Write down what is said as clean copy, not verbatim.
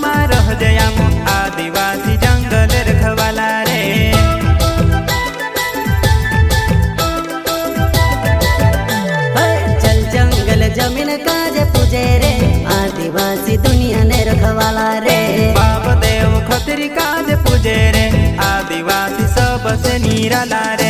માં રહ જયામો आदिवासी जंगल रखवाला रे। चल जंगल जमीन काज पूजे रे आदिवासी दुनिया ने रखवाला रे। बाप देव खतरी काज पूजे रे आदिवासी सबसे निराला रे।